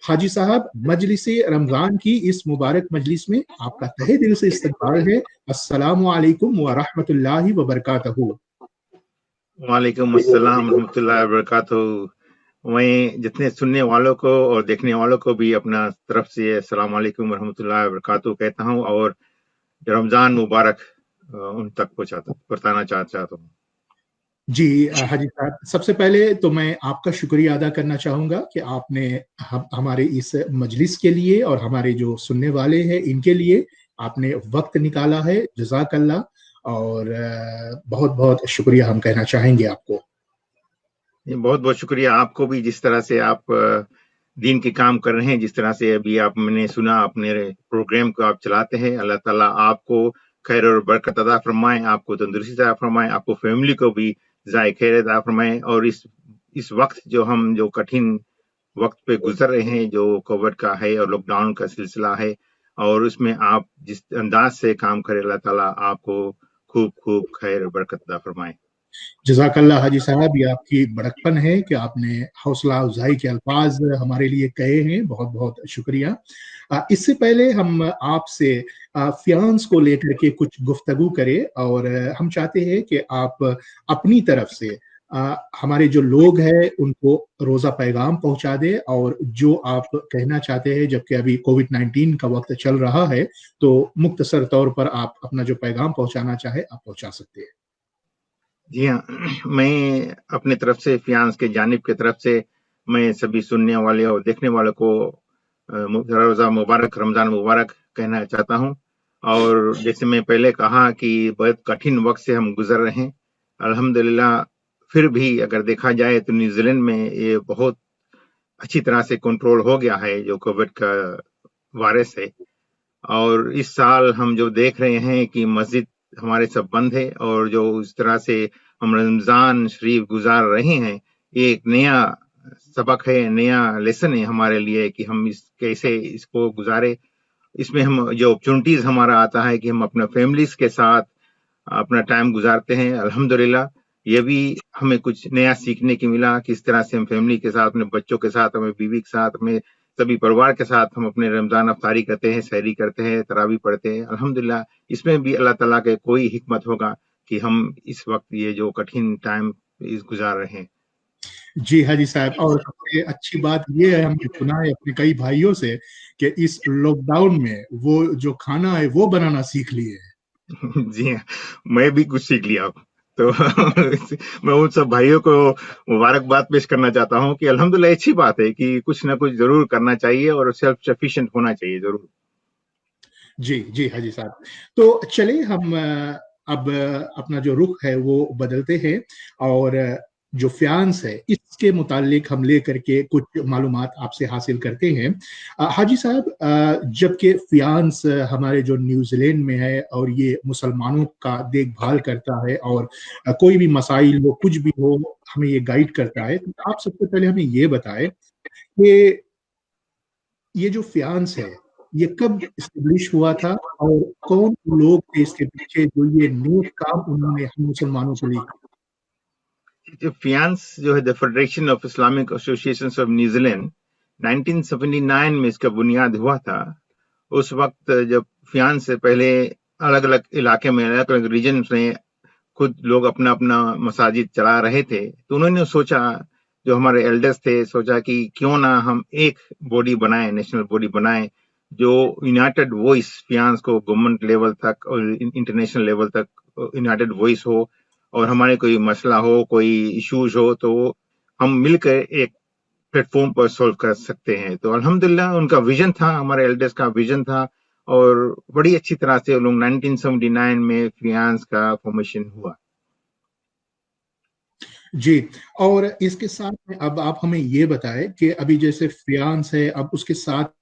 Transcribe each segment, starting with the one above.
हाजी साहब, मजलिस रमजान की इस मुबारक मजलिस में आपका तहे दिल से इस्तकबाल है। अस्सलामु अलैकुम व रहमतुल्लाहि व बरकातहू। वालेकुम अस्सलाम रहमतुल्लाहि व बरकातहू। मैं जितने सुनने वालों को और देखने वालों को भी अपना तरफ से अस्सलाम वालेकुम रहमतुल्लाहि व बरकातहू कहता हूँ और रमजान मुबारक उन तक पहुँचाना चाहता हूँ। जी हाजी साहब, सबसे पहले तो मैं आपका शुक्रिया अदा करना चाहूँगा कि आपने हमारे इस मजलिस के लिए और हमारे जो सुनने वाले हैं इनके लिए आपने वक्त निकाला है। जज़ाकल्लाह। और बहुत बहुत शुक्रिया हम कहना चाहेंगे आपको। बहुत बहुत शुक्रिया आपको भी, जिस तरह से आप दीन के काम कर रहे हैं, जिस तरह से अभी आपने सुना अपने प्रोग्राम को आप चलाते हैं। अल्लाह ताला आपको खैर और बरकत अता फरमाए, आपको तंदुरुस्ती अता फरमाए, आपको फैमिली को भी जाए खैर अता फरमाए। और इस वक्त जो कठिन वक्त पे गुजर रहे हैं, जो कोविड का है और लॉकडाउन का सिलसिला है, और उसमें आप जिस अंदाज से काम करें, अल्लाह ताला आपको खूब खूब खैर और बरकत अता फरमाए। जज़ाकल्लाह हाजी साहब, ये आपकी बड़कपन है कि आपने हौसला अफजाई के अल्फाज हमारे लिए कहे हैं। बहुत बहुत शुक्रिया। इससे पहले हम आपसे फियांस को लेकर के कुछ गुफ्तगू करें और हम चाहते हैं कि आप अपनी तरफ से हमारे जो लोग हैं उनको रोज़ा पैगाम पहुंचा दें और जो आप कहना चाहते हैं, जबकि अभी कोविड-19 का वक्त चल रहा है, तो मुख्तसर तौर पर आप अपना जो पैगाम पहुंचाना चाहे आप पहुंचा सकते हैं। जी हाँ, मैं अपने तरफ से फियांस के जानिब की तरफ से मैं सभी सुनने वाले और देखने वालों को रोज़ा मुबारक, रमजान मुबारक कहना चाहता हूँ। और जैसे मैं पहले कहा कि बहुत कठिन वक्त से हम गुजर रहे हैं, अल्हम्दुलिल्लाह फिर भी अगर देखा जाए तो न्यूजीलैंड में ये बहुत अच्छी तरह से कंट्रोल हो गया है जो कोविड का वायरस है। और इस साल हम जो देख रहे हैं कि मस्जिद हमारे सब बंद है और जो इस तरह से हम रमजान शरीफ गुजार रहे हैं, ये एक नया सबक है, नया लेसन है हमारे लिए कि हम कैसे इसको गुजारे। इसमें हम जो अपॉर्चुनिटीज हमारा आता है कि हम अपना फैमिलीज के साथ अपना टाइम गुजारते हैं, अल्हम्दुलिल्लाह ये भी हमें कुछ नया सीखने की मिला, किस तरह से हम फैमिली के साथ, अपने बच्चों के साथ, अपने बीवी के साथ, अपने सभी परिवार के साथ हम अपने रमजान अफ्तारी करते हैं, सहरी करते हैं, तरावी पढ़ते हैं। अल्हम्दुलिल्लाह इसमें भी अल्लाह ताला के कोई हिकमत होगा कि हम इस वक्त ये जो कठिन टाइम गुजार रहे हैं। जी हाजी साहब, और सबसे अच्छी बात ये है, हमने सुना है अपने कई भाइयों से कि इस लॉकडाउन में वो जो खाना है वो बनाना सीख लिए है। जी हाँ, मैं भी कुछ सीख लिया अब तो मैं उन सब भाइयों को मुबारकबाद पेश करना चाहता हूँ कि अल्हम्दुलिल्लाह अच्छी बात है कि कुछ ना कुछ जरूर करना चाहिए और सेल्फ सफिशिएंट होना चाहिए जरूर। जी जी हाजी साहब, तो चले हम अब अपना जो रुख है वो बदलते हैं और जो फियांस है इसके मुतालिक हम लेकर के कुछ मालूमात आपसे हासिल करते हैं। हाजी साहब, जबकि फियांस हमारे जो न्यूजीलैंड में है और ये मुसलमानों का देखभाल करता है और कोई भी मसाइल हो, कुछ भी हो, हमें ये गाइड करता है, तो आप सबसे पहले हमें ये बताएं कि ये जो फियांस है ये कब इस्टेब्लिश हुआ था और कौन लोग थे इसके पीछे जो ये नेक काम उन्होंने हम मुसलमानों के लिए किया? फियांस जो है the federation of Islamic associations of New Zealand 1979 में इसका बुनियाद हुआ था। उस वक्त जब फियांस से पहले अलग अलग इलाके में, अलग अलग रीजन में खुद लोग अपना अपना मसाजिद चला रहे थे, तो उन्होंने सोचा, जो हमारे एल्डर्स थे, सोचा कि क्यों ना हम एक बॉडी बनाएं, नेशनल बॉडी बनाएं जो यूनाइटेड वॉइस फियांस को गवर्नमेंट लेवल तक और इंटरनेशनल लेवल तक यूनाइटेड वॉइस हो, और हमारे कोई मसला हो, कोई इश्यूज हो, तो हम मिलकर एक प्लेटफॉर्म पर सॉल्व कर सकते हैं। तो अल्हम्दुलिल्लाह उनका विजन था, हमारे एल्डर्स का विजन था, और बड़ी अच्छी तरह से लोग 1979 में फियांस का फॉर्मेशन हुआ। जी, और इसके साथ में अब आप हमें ये बताएं कि अभी जैसे फियांस है, अब उसके साथ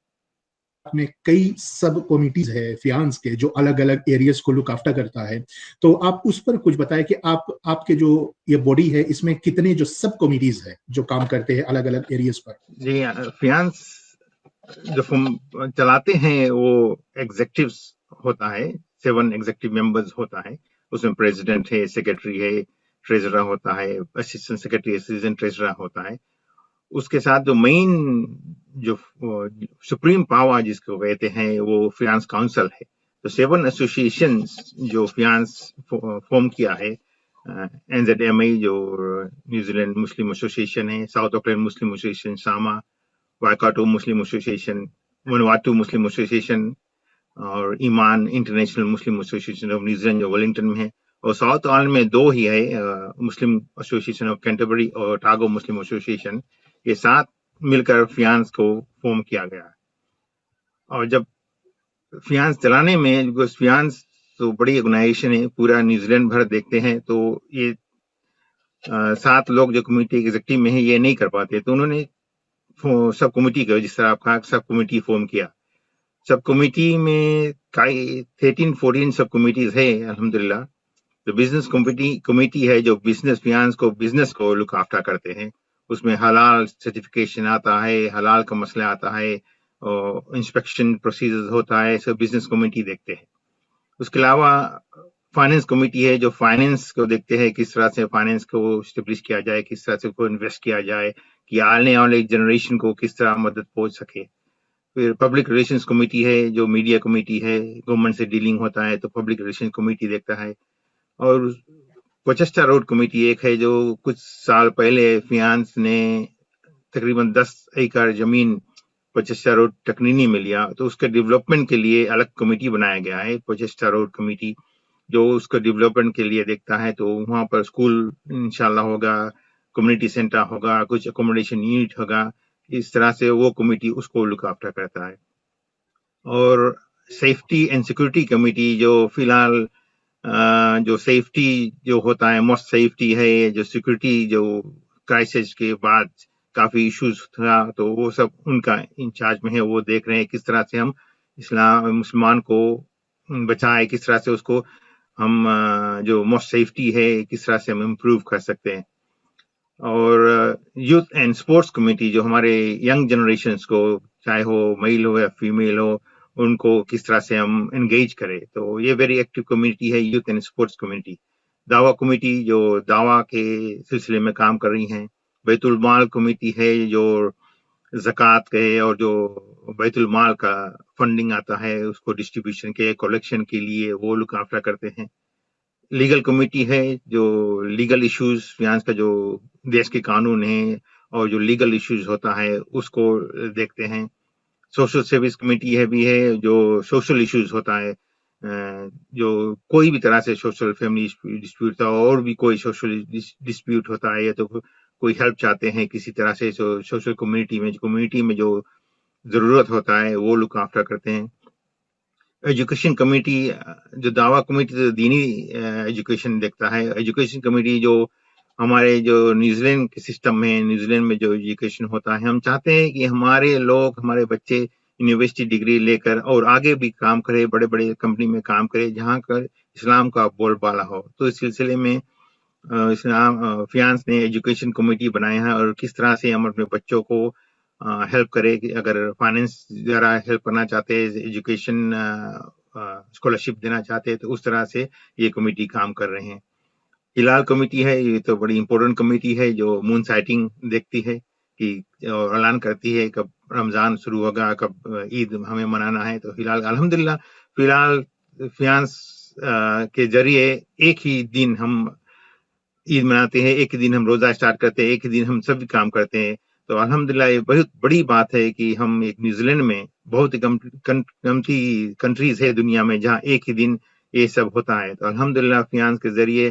में कई सब कमिटीज है फियांस के जो अलग अलग एरियाज को लुक आफ्टर करता है, तो आप उस पर कुछ बताएं कि आपके जो ये बॉडी है इसमें कितने जो सब कमिटीज है जो काम करते हैं अलग अलग एरियाज पर? जी, फियांस जो चलाते हैं वो एग्जेक्टिव्स होता है, 7 एग्जेक्टिव मेंबर्स होता है, उसमें प्रेसिडेंट है, सेक्रेटरी है, ट्रेजरर होता है, असिस्टेंट सेक्रेटरी, असिस्टेंट ट्रेजरर होता है, उसके साथ जो मेन जो सुप्रीम पावर जिसको कहते हैं वो फियांस काउंसिल है। तो 7 एसोसिएशन जो फियांस फॉर्म किया है, NZMA जो न्यूजीलैंड मुस्लिम एसोसिएशन है, साउथ ऑकलैंड मुस्लिम एसोसिएशन सामा, Waikato Muslim Association, Vanuatu Muslim Association और Iman International Muslim Association of New Zealand जो वेलिंगटन में है, और साउथ ऑकलैंड में 2 ही है, मुस्लिम एसोसिएशन ऑफ कैंटरबरी और ओटागो मुस्लिम एसोसिएशन। ये 7 मिलकर फियांस को फॉर्म किया गया। और जब फियांस चलाने में, फियांस तो बड़ी ऑर्गेनाइजेशन है, पूरा न्यूजीलैंड भर देखते हैं, तो ये 7 लोग जो कमेटी एग्जीक्यूटिव में है ये नहीं कर पाते, तो उन्होंने सब कमेटी का, जिस तरह आप कहा, सब कमेटी फॉर्म किया। सब कमेटी में 13-14 सब कमेटीज है अल्हम्दुलिल्लाह। तो बिजनेस कमेटी है जो बिजनेस फियांस को, बिजनेस को लुक आफ्टर करते हैं, उसमें हलाल सर्टिफिकेशन आता है, हलाल का मसला आता है, और इंस्पेक्शन प्रोसीजर होता है, सब बिजनेस कमेटी देखते हैं। उसके अलावा फाइनेंस कमेटी है जो फाइनेंस को देखते हैं, किस तरह से फाइनेंस को स्टेब्लिश किया जाए, किस तरह से को इन्वेस्ट किया जाए, कि आने वाले जनरेशन को किस तरह मदद पहुंच सके। फिर पब्लिक रिलेशंस कमेटी है जो मीडिया कमेटी है, गवर्नमेंट से डीलिंग होता है तो पब्लिक रिलेशन कमेटी देखता है। और कोचेस्टर रोड कमेटी एक है जो कुछ साल पहले फियांस ने तकरीबन 10 एकड़ जमीन कोचेस्टर रोड टकनीनी में लिया, तो उसके डेवलपमेंट के लिए अलग कमेटी बनाया गया है, कोचेस्टर रोड कमेटी, जो उसको डेवलपमेंट के लिए देखता है। तो वहां पर स्कूल इंशाल्लाह होगा, कम्युनिटी सेंटर होगा, कुछ अकोमोडेशन यूनिट होगा, इस तरह से वो कमेटी उसको लुक आफ्टर करता है। और सेफ्टी एंड सिक्योरिटी कमेटी जो फिलहाल जो सेफ्टी जो होता है, मोस्ट सेफ्टी है, जो सिक्योरिटी जो क्राइसिस के बाद काफी इश्यूज था, तो वो सब उनका इंचार्ज में है, वो देख रहे हैं किस तरह से हम मुसलमान को बचाए, किस तरह से उसको हम जो मोस्ट सेफ्टी है किस तरह से हम इम्प्रूव कर सकते हैं। और यूथ एंड स्पोर्ट्स कमेटी जो हमारे यंग जनरेशन को, चाहे हो मेल हो या फीमेल हो, उनको किस तरह से हम एंगेज करें, तो ये वेरी एक्टिव कम्युनिटी है यूथ एंड स्पोर्ट्स कम्युनिटी। दावा कमेटी जो दावा के सिलसिले में काम कर रही हैं। बैतुल माल कमेटी है जो ज़कात के और जो बैतुल माल का फंडिंग आता है उसको डिस्ट्रीब्यूशन के, कलेक्शन के लिए वो लुक आफ्टर करते हैं। लीगल कमेटी है जो लीगल इश्यूज, फियांस का जो देश के कानून है और जो लीगल इश्यूज होता है उसको देखते हैं। सोशल सर्विस कमेटी है भी है जो सोशल इश्यूज होता है, जो कोई भी तरह से सोशल फैमिली डिस्प्यूट था और भी कोई सोशल डिस्प्यूट होता है, या तो कोई हेल्प चाहते हैं किसी तरह से, सोशल कम्युनिटी में जो जरूरत होता है वो लुक आफ्टर करते हैं। एजुकेशन कमेटी जो दावा कमेटी तो दीनी एजुकेशन देखता है। एजुकेशन कमेटी जो हमारे जो न्यूजीलैंड के सिस्टम में, न्यूजीलैंड में जो एजुकेशन होता है, हम चाहते हैं कि हमारे लोग, हमारे बच्चे यूनिवर्सिटी डिग्री लेकर और आगे भी काम करे, बड़े बड़े कंपनी में काम करे जहां कर इस्लाम का बोलबाला हो। तो इस सिलसिले में इस्लाम फियांस ने एजुकेशन कमेटी बनाया है, और किस तरह से हम अपने बच्चों को हेल्प करें, कि अगर फाइनेंस जरा हेल्प करना चाहते हैं, एजुकेशन स्कॉलरशिप देना चाहते हैं, तो उस तरह से ये कमेटी काम कर रहे हैं। हिलाल कमेटी है, ये तो बड़ी इंपॉर्टेंट कमेटी है जो मून साइटिंग देखती है कि और ऐलान करती है कब रमजान शुरू होगा, कब ईद हमें मनाना है। तो हिलाल अल्हम्दुलिल्लाह फिलहाल फियांस के जरिए एक ही दिन हम ईद मनाते हैं, एक ही दिन हम रोजा स्टार्ट करते हैं, एक ही दिन हम सभी काम करते हैं। तो अल्हम्दुलिल्लाह ये बहुत बड़ी बात है कि हम एक न्यूजीलैंड में बहुत ही कमती कंट्रीज है दुनिया में जहां एक ही दिन ये सब होता है। तो अल्हम्दुलिल्लाह फियांस के जरिए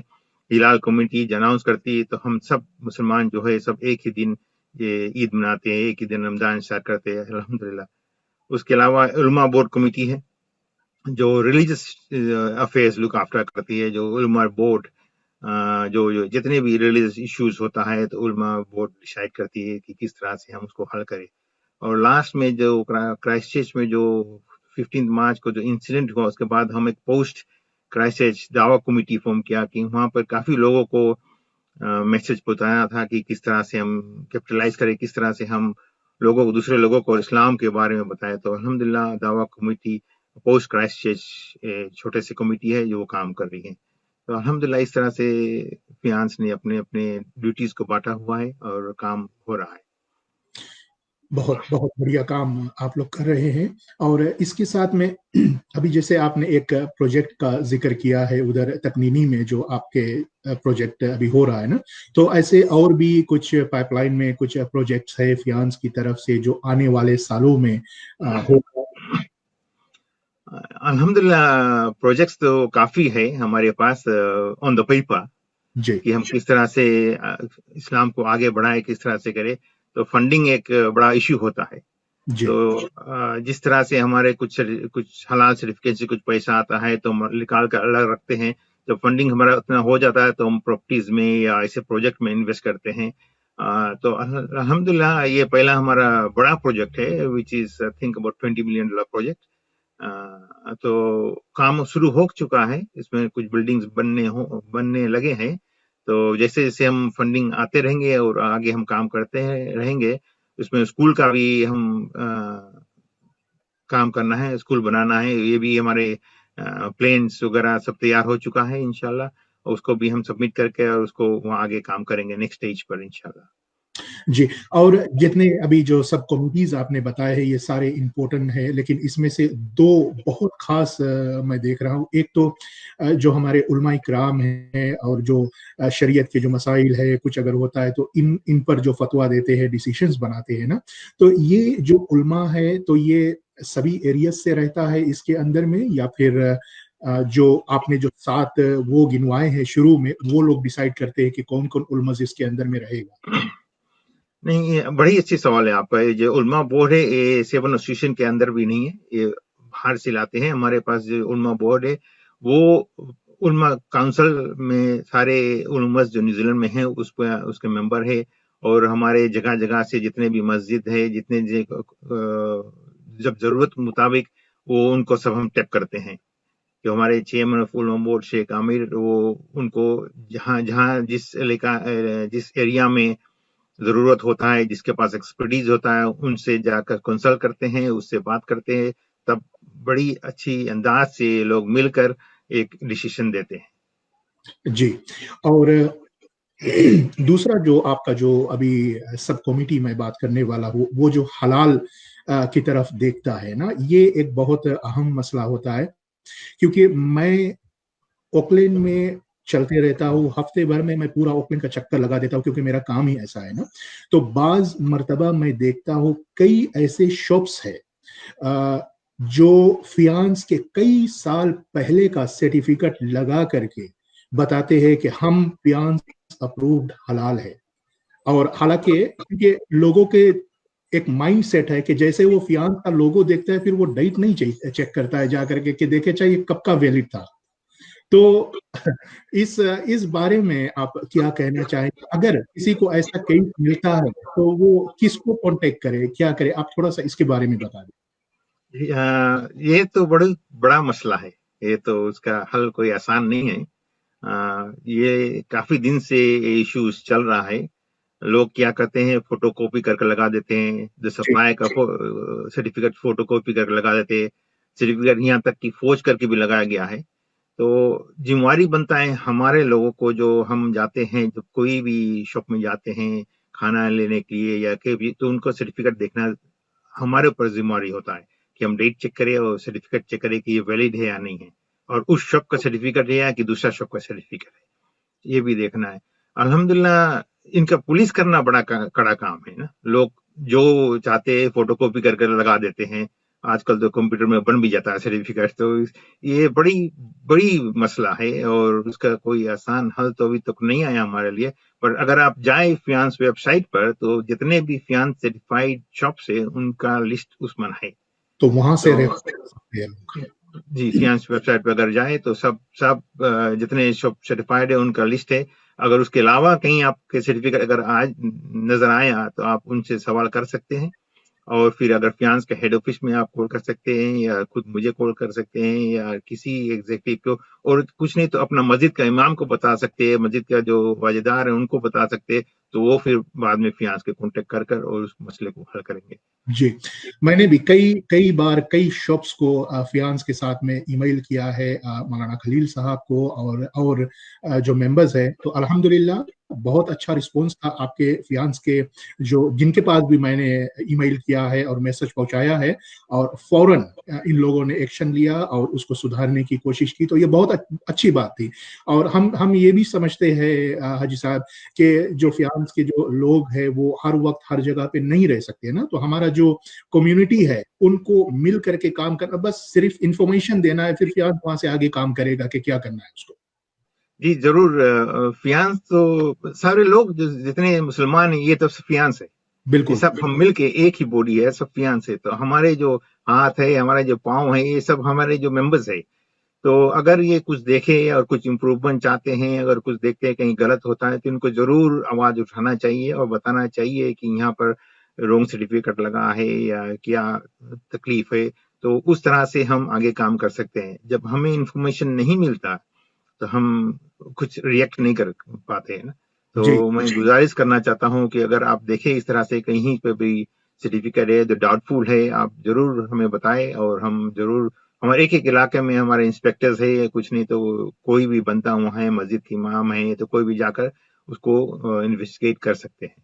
हिलाल कम्युनिटी अनाउंस करती है, तो हम सब मुसलमान जो है सब एक ही दिन ये ईद मनाते हैं, एक ही दिन रमजान स्टार्ट करते हैं अल्हम्दुलिल्लाह। उसके अलावा उलमा बोर्ड कमेटी है जो रिलीजियस अफेयर्स लुक आफ्टर करती है, जो उलमा बोर्ड जो जितने भी रिलीजियस इश्यूज होता है तो उलमा बोर्ड डिसाइड करती है कि किस तरह से हम उसको हल करें। और लास्ट में जो क्राइस्टचर्च में जो 15 मार्च को जो इंसिडेंट हुआ, उसके बाद हम एक पोस्ट क्राइस्टचर्च दावा कमेटी फॉर्म किया कि वहां पर काफी लोगों को मैसेज पहुंचाना था कि किस तरह से हम कैपिटलाइज करें, किस तरह से हम लोगों को, दूसरे लोगों को इस्लाम के बारे में बताएं। तो अल्हम्दुलिल्लाह दावा कमेटी पोस्ट क्राइस्टचर्च छोटे से कमेटी है जो वो काम कर रही है। तो अल्हम्दुलिल्लाह इस तरह से फियांस ने अपने अपने ड्यूटीज को बांटा हुआ है और काम हो रहा है। बहुत बहुत बढ़िया काम आप लोग कर रहे हैं। और इसके साथ में अभी जैसे आपने एक प्रोजेक्ट का जिक्र किया है उधर तकनीनी में, जो आपके प्रोजेक्ट अभी हो रहा है ना, तो ऐसे और भी कुछ पाइपलाइन में कुछ प्रोजेक्ट्स है फियांस की तरफ से जो आने वाले सालों में होगा? अल्हम्दुलिल्लाह प्रोजेक्ट्स तो काफी है हमारे पास ऑन द पेपर, जी कि हम किस तरह से इस्लाम को आगे बढ़ाए, किस तरह से करें। तो फंडिंग एक बड़ा इश्यू होता है। जी तो जिस तरह से हमारे कुछ हलाल सर्टिफिकेट से कुछ पैसा आता है तो हम निकाल कर अलग रखते हैं। जब फंडिंग हमारा उतना हो जाता है तो हम प्रॉपर्टीज में या ऐसे प्रोजेक्ट में इन्वेस्ट करते हैं। तो अल्हम्दुलिल्लाह ये पहला हमारा बड़ा प्रोजेक्ट है, which is I think about $20 million project. तो काम शुरू हो चुका है, इसमें कुछ बिल्डिंग्स बनने लगे हैं। तो जैसे जैसे हम फंडिंग आते रहेंगे और आगे हम काम करते रहेंगे, इसमें स्कूल का भी हम काम करना है, स्कूल बनाना है। ये भी हमारे प्लेन्स वगैरह सब तैयार हो चुका है इंशाल्लाह, उसको भी हम सबमिट करके और उसको वहाँ आगे काम करेंगे नेक्स्ट स्टेज पर इंशाल्लाह। जी। और जितने अभी जो सब कमिटीज आपने बताए हैं ये सारे इम्पोर्टेंट हैं, लेकिन इसमें से दो बहुत खास मैं देख रहा हूँ। एक तो जो हमारे उलमा इकराम है और जो शरीयत के जो मसाइल है, कुछ अगर होता है तो इन पर जो फतवा देते हैं, डिसीशंस बनाते हैं ना, तो ये जो उलमा है तो ये सभी एरियाज से रहता है इसके अंदर में, या फिर जो आपने जो 7 वो गिनवाए हैं शुरू में, वो लोग डिसाइड करते हैं कि कौन कौन उलमज इसके अंदर में रहेगा? नहीं, ये बड़ी अच्छी सवाल है आपका। ये जो उलमा बोर्ड है ये सेवन एसोसिएशन के अंदर भी नहीं है, ये बाहर से लाते हैं। हमारे पास जो उलमा बोर्ड है वो उलमा काउंसिल में सारे उलमस जो न्यूजीलैंड में हैं उसके मेंबर है। और हमारे जगह जगह से जितने भी मस्जिद है, जितने जब जरूरत मुताबिक वो उनको सब हम टैप करते हैं। जो हमारे चेयरमैन ऑफ उलमा बोर्ड शेख आमिर, वो उनको जहाँ जहाँ जिस एरिया में जरूरत होता है, जिसके पास एक्सपर्टीज होता है, उनसे जाकर कंसल्ट करते हैं, उससे बात करते हैं। तब बड़ी अच्छी अंदाज से लोग मिलकर एक डिसीजन देते हैं। जी। और दूसरा जो आपका जो अभी सब कमिटी में बात करने वाला हूँ, वो जो हलाल की तरफ देखता है ना, ये एक बहुत अहम मसला होता है। क्योंकि मैं ओकलैंड में चलते रहता हूँ, हफ्ते भर में मैं पूरा ओकलैंड का चक्कर लगा देता हूँ, क्योंकि मेरा काम ही ऐसा है ना। तो बाज मर्तबा मैं देखता हूँ कई ऐसे शॉप्स है जो फियांस के कई साल पहले का सर्टिफिकेट लगा करके बताते हैं कि हम फियांस अप्रूव्ड हलाल है। और हालांकि क्योंकि लोगों के एक माइंड सेट है कि जैसे वो फियांस का लोगो देखता है, फिर वो डेट नहीं चेक करता है जाकर के कि देखे चाहिए कब का वैलिड था। तो इस बारे में आप क्या कहना चाहेंगे? अगर किसी को ऐसा केस मिलता है तो वो किसको कांटेक्ट करे, क्या करे? आप थोड़ा सा इसके बारे में बता दें। ये तो बड़ा मसला है। ये तो उसका हल कोई आसान नहीं है। ये काफी दिन से इश्यूज चल रहा है। लोग क्या करते हैं, फोटोकॉपी करके लगा देते हैं, जो जी सप्लाई का सर्टिफिकेट फोटोकॉपी करके लगा देते हैं। सर्टिफिकेट यहाँ तक कि फोर्ज करके भी लगाया गया है। तो जिम्मेवारी बनता है हमारे लोगों को, जो हम जाते हैं, जब कोई भी शॉप में जाते हैं खाना लेने के लिए या कहीं भी, तो उनको सर्टिफिकेट देखना हमारे ऊपर जिम्मेवारी होता है कि हम डेट चेक करें और सर्टिफिकेट चेक करें कि ये वैलिड है या नहीं है, और उस शॉप का सर्टिफिकेट है या कि दूसरा शॉप का सर्टिफिकेट है, ये भी देखना है। अल्हम्दुलिल्लाह इनका पुलिस करना बड़ा कड़ा काम है ना। लोग जो चाहते हैं फोटोकॉपी करके लगा देते हैं। आजकल तो कंप्यूटर में बन भी जाता है सर्टिफिकेट। तो ये बड़ी बड़ी मसला है और उसका कोई आसान हल तो अभी तक नहीं आया हमारे लिए। पर अगर आप जाए फियांस वेबसाइट पर, तो जितने भी फियांस सर्टिफाइड शॉप्स है उनका लिस्ट उसमें है। तो वहां से तो रेफर कर सकते हैं लोग। जी, फियांस वेबसाइट पर अगर जाए तो सब सब जितने शॉप सर्टिफाइड है उनका लिस्ट है। अगर उसके अलावा कहीं आपके सर्टिफिकेट अगर आज नजर आया तो आप उनसे सवाल कर सकते हैं। और फिर अगर फियांस के हेड ऑफिस में आप कॉल कर सकते हैं, या खुद मुझे कॉल कर सकते हैं, या किसी एग्जीक्यूटिव को। और कुछ नहीं तो अपना मस्जिद का इमाम को बता सकते हैं, मस्जिद का जो वाजेदार है उनको बता सकते हैं। तो वो फिर बाद में फियांस के कांटेक्ट कर और उस मसले को हल करेंगे। जी, मैंने भी कई बार कई शॉप्स को फियांस के साथ में ईमेल किया है मौलाना खलील साहब को और जो मेंबर्स है, तो अल्हम्दुलिल्लाह बहुत अच्छा रिस्पांस था आपके फियांस के, जो जिनके पास भी मैंने ईमेल किया है और मैसेज पहुंचाया है, और फौरन इन लोगों ने एक्शन लिया और उसको सुधारने की कोशिश की, तो ये बहुत अच्छी बात थी। और हम ये भी समझते हैं हाजी साहब कि जो फियांस के जो लोग हैं वो हर वक्त हर जगह पे नहीं रह सकते ना, तो हमारा जो कम्युनिटी है उनको मिल करके काम करना, बस सिर्फ इंफॉर्मेशन देना है, फिर फियांस वहां से आगे काम करेगा कि क्या करना है उसको। जी जरूर, फियांस तो सारे लोग जितने मुसलमान हैं ये तो फियांस है, ये बिल्कुल सब हम मिल के एक ही बॉडी है, सब फियांस है। तो हमारे जो हाथ है, हमारे जो पाँव है, ये सब हमारे जो मेंबर्स है। तो अगर ये कुछ देखे और कुछ इम्प्रूवमेंट चाहते हैं, अगर कुछ देखते हैं कहीं गलत होता है, तो इनको जरूर आवाज उठाना चाहिए और बताना चाहिए कि यहाँ पर रॉन्ग सर्टिफिकेट लगा है या क्या तकलीफ है। तो उस तरह से हम आगे काम कर सकते हैं। जब हमें इंफॉर्मेशन नहीं मिलता तो हम कुछ रिएक्ट नहीं कर पाते हैं ना। जी तो मैं गुजारिश करना चाहता हूँ कि अगर आप देखें इस तरह से कहीं पे भी सर्टिफिकेट है जो डाउटफुल है, आप जरूर हमें बताएं और हम जरूर, हमारे एक इलाके में हमारे इंस्पेक्टर्स है, या कुछ नहीं तो कोई भी बनता वहाँ है, मस्जिद की इमाम है, तो कोई भी जाकर उसको इन्वेस्टिगेट कर सकते हैं।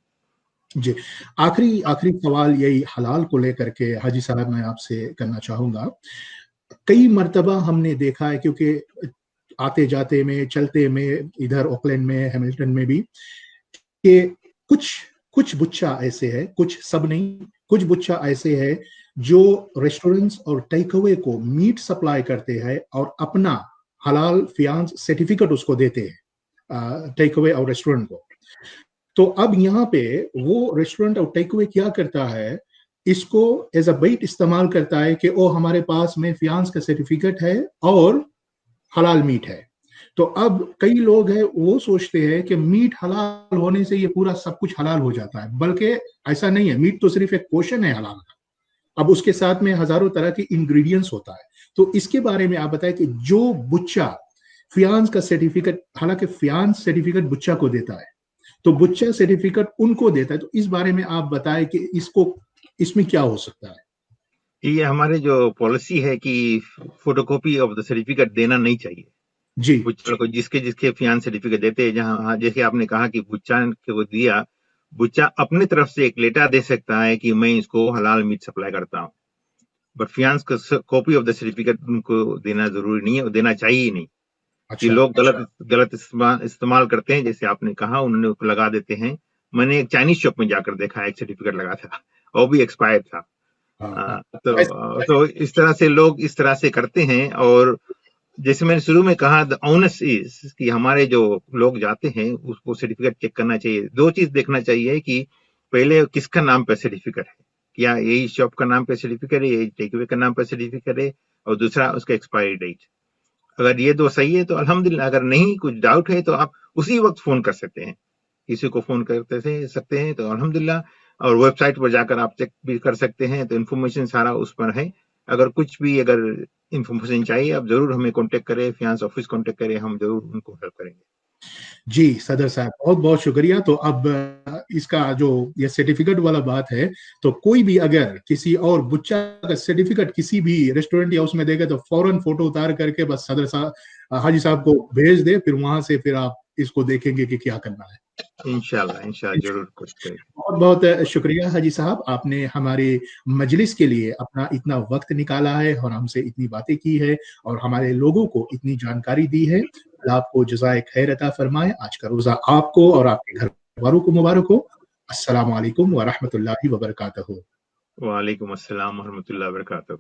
जी, आखिरी सवाल यही हलाल को लेकर के हाजी साहब मैं आपसे करना चाहूंगा। कई मर्तबा हमने देखा है, क्योंकि आते जाते में चलते में इधर ऑकलैंड में हैमिल्टन में भी, कि कुछ कुछ बुच्चा ऐसे है, कुछ सब नहीं, कुछ बुच्चा ऐसे है जो रेस्टोरेंट्स और टेक अवे को मीट सप्लाई करते हैं और अपना हलाल फियांस सर्टिफिकेट उसको देते हैं टेक अवे और रेस्टोरेंट को। तो अब यहाँ पे वो रेस्टोरेंट और टेक अवे क्या करता है, इसको एज अ बाइट इस्तेमाल करता है कि ओ हमारे पास में फियांस का सर्टिफिकेट है और हलाल मीट है। तो अब कई लोग हैं वो सोचते हैं कि मीट हलाल होने से ये पूरा सब कुछ हलाल हो जाता है, बल्कि ऐसा नहीं है। मीट तो सिर्फ एक पोर्शन है हलाल का, अब उसके साथ में हजारों तरह के इंग्रेडिएंट्स होता है। तो इसके बारे में आप बताएं कि जो बुच्चा फियांस का सर्टिफिकेट, हालांकि फियांस सर्टिफिकेट बुच्चा को देता है, तो बुच्चा सर्टिफिकेट उनको देता है, तो इस बारे में आप बताएं कि इसमें क्या हो सकता है। ये हमारे जो पॉलिसी है कि फोटोकॉपी ऑफ द सर्टिफिकेट देना नहीं चाहिए जी बुच्चा को, जिसके फियांस सर्टिफिकेट देते हैं। जहां जैसे आपने कहा कि बुच्चा को दिया, बुच्चा अपने तरफ से एक लेटर दे सकता है कि मैं इसको हलाल मीट सप्लाई करता हूँ, बट फियांस का कॉपी ऑफ द सर्टिफिकेट उनको देना जरूरी नहीं है, देना चाहिए ही नहीं। कि अच्छा लोग गलत इस्तेमाल करते हैं, जैसे आपने कहा उन्होंने लगा देते हैं। मैंने एक चाइनीज शॉप में जाकर देखा, एक सर्टिफिकेट लगा था, वो भी एक्सपायर्ड था। हाँ हाँ तो इस तरह से लोग इस तरह से करते हैं। और जैसे मैंने शुरू में कहा, द ऑनेस्ट इज कि हमारे जो लोग जाते हैं उसको सर्टिफिकेट चेक करना चाहिए। दो चीज देखना चाहिए कि पहले किसका नाम पे सर्टिफिकेट है, क्या यही शॉप का नाम पे सर्टिफिकेट है, यही टेकअवे का नाम पे सर्टिफिकेट है, और दूसरा उसका एक्सपायरी डेट। अगर ये दो सही है तो अल्हम्दुलिल्लाह, अगर नहीं कुछ डाउट है तो आप उसी वक्त फोन कर सकते हैं, किसी को फोन करते सकते हैं तो अल्हम्दुलिल्लाह। और वेबसाइट पर जाकर आप चेक भी कर सकते हैं, तो इन्फॉर्मेशन सारा उस पर है। अगर कुछ भी अगर इन्फॉर्मेशन चाहिए आप जरूर हमें कांटेक्ट करें, फियांस ऑफिस कांटेक्ट करें, हम जरूर उनको हेल्प करेंगे। जी सदर साहब, बहुत बहुत शुक्रिया। तो अब इसका जो ये सर्टिफिकेट वाला बात है, तो कोई भी अगर किसी और बुच्चा का सर्टिफिकेट किसी भी रेस्टोरेंट या उसमें देगा तो फौरन फोटो उतार करके बस सदर साहब हाजी साहब को भेज दे, फिर वहां से फिर आप इसको देखेंगे कि क्या करना है। इंशाल्लाह जरूर कोशिश करेंगे। बहुत बहुत शुक्रिया हाजी साहब, आपने हमारे मजलिस के लिए अपना इतना वक्त निकाला है और हमसे इतनी बातें की है और हमारे लोगों को इतनी जानकारी दी है। अल्लाह आपको जज़ाए खैर अता फरमाए। आज का रोजा आपको और आपके घर वालों को मुबारक हो। अस्सलामु अलैकुम व रहमतुल्लाहि व बरकातहू। वालेकुम अस्सलाम व रहमतुल्लाहि व बरकातहू।